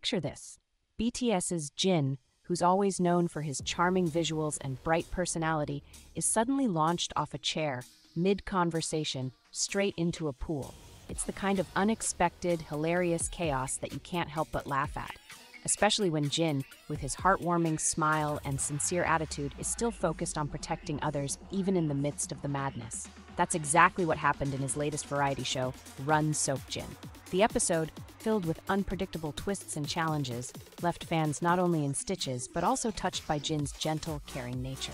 Picture this. BTS's Jin, who's always known for his charming visuals and bright personality, is suddenly launched off a chair, mid-conversation, straight into a pool. It's the kind of unexpected, hilarious chaos that you can't help but laugh at, especially when Jin, with his heartwarming smile and sincere attitude, is still focused on protecting others even in the midst of the madness. That's exactly what happened in his latest variety show, 런석진. The episode, filled with unpredictable twists and challenges, left fans not only in stitches but also touched by Jin's gentle, caring nature.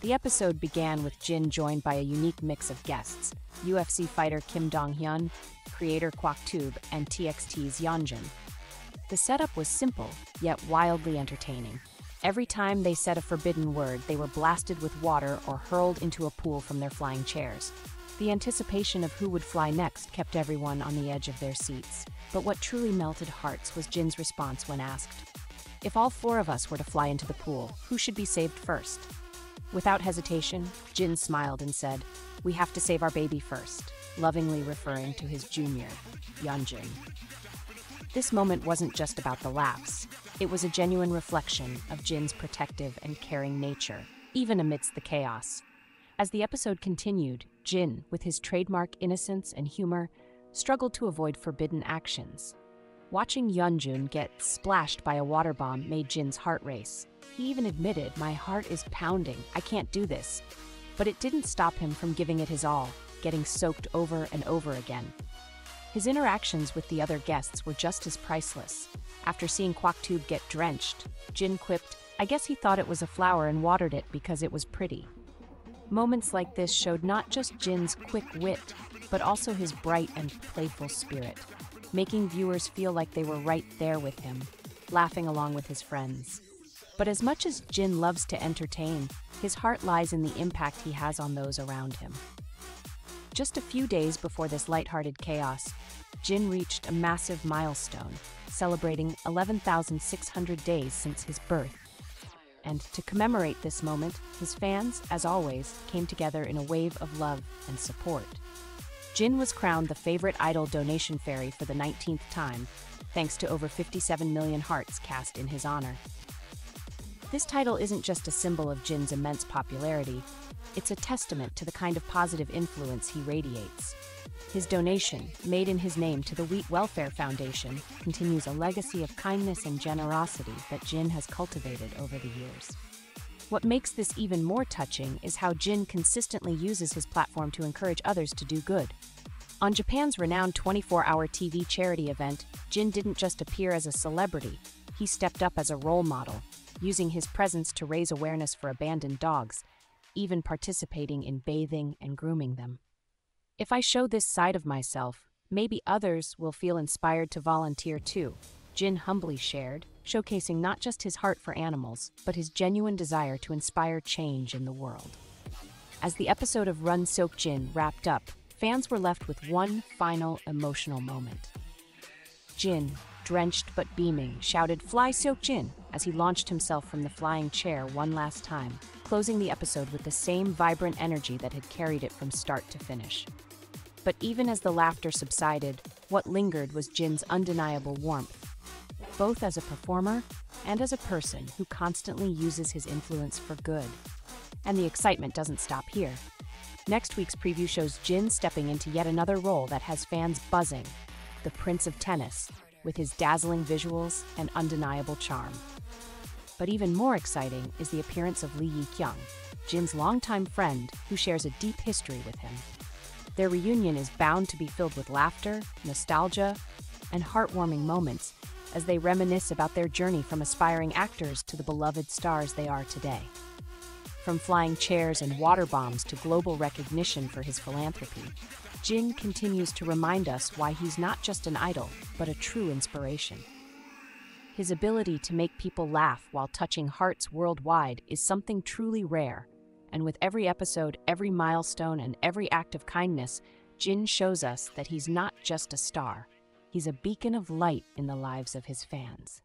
The episode began with Jin joined by a unique mix of guests: UFC fighter Kim Dong-hyun, creator KwaktTube, and TXT's Yeonjun. The setup was simple, yet wildly entertaining. Every time they said a forbidden word, they were blasted with water or hurled into a pool from their flying chairs. The anticipation of who would fly next kept everyone on the edge of their seats. But what truly melted hearts was Jin's response when asked, "If all four of us were to fly into the pool, who should be saved first?" Without hesitation, Jin smiled and said, "We have to save our baby first," lovingly referring to his junior, Yeonjun. This moment wasn't just about the laughs. It was a genuine reflection of Jin's protective and caring nature, even amidst the chaos. As the episode continued, Jin, with his trademark innocence and humor, struggled to avoid forbidden actions. Watching Yeonjun get splashed by a water bomb made Jin's heart race. He even admitted, "My heart is pounding, I can't do this." But it didn't stop him from giving it his all, getting soaked over and over again. His interactions with the other guests were just as priceless. After seeing KwaktTube get drenched, Jin quipped, "I guess he thought it was a flower and watered it because it was pretty." Moments like this showed not just Jin's quick wit, but also his bright and playful spirit, making viewers feel like they were right there with him, laughing along with his friends. But as much as Jin loves to entertain, his heart lies in the impact he has on those around him. Just a few days before this lighthearted chaos, Jin reached a massive milestone, celebrating 11,600 days since his birth. And to commemorate this moment, his fans, as always, came together in a wave of love and support. Jin was crowned the favorite idol donation fairy for the 19th time, thanks to over 57 million hearts cast in his honor. This title isn't just a symbol of Jin's immense popularity, it's a testament to the kind of positive influence he radiates. His donation, made in his name to the Wheat Welfare Foundation, continues a legacy of kindness and generosity that Jin has cultivated over the years. What makes this even more touching is how Jin consistently uses his platform to encourage others to do good. On Japan's renowned 24-hour TV charity event, Jin didn't just appear as a celebrity, he stepped up as a role model, using his presence to raise awareness for abandoned dogs, even participating in bathing and grooming them. "If I show this side of myself, maybe others will feel inspired to volunteer too," Jin humbly shared, showcasing not just his heart for animals, but his genuine desire to inspire change in the world. As the episode of 런석진 wrapped up, fans were left with one final emotional moment. Jin, drenched but beaming, shouted, "Fly Seokjin," as he launched himself from the flying chair one last time, closing the episode with the same vibrant energy that had carried it from start to finish. But even as the laughter subsided, what lingered was Jin's undeniable warmth, both as a performer and as a person who constantly uses his influence for good. And the excitement doesn't stop here. Next week's preview shows Jin stepping into yet another role that has fans buzzing, the Prince of Tennis, with his dazzling visuals and undeniable charm. But even more exciting is the appearance of Lee Yi-kyung, Jin's longtime friend who shares a deep history with him. Their reunion is bound to be filled with laughter, nostalgia, and heartwarming moments as they reminisce about their journey from aspiring actors to the beloved stars they are today. From flying chairs and water bombs to global recognition for his philanthropy, Jin continues to remind us why he's not just an idol, but a true inspiration. His ability to make people laugh while touching hearts worldwide is something truly rare, and with every episode, every milestone, and every act of kindness, Jin shows us that he's not just a star, he's a beacon of light in the lives of his fans.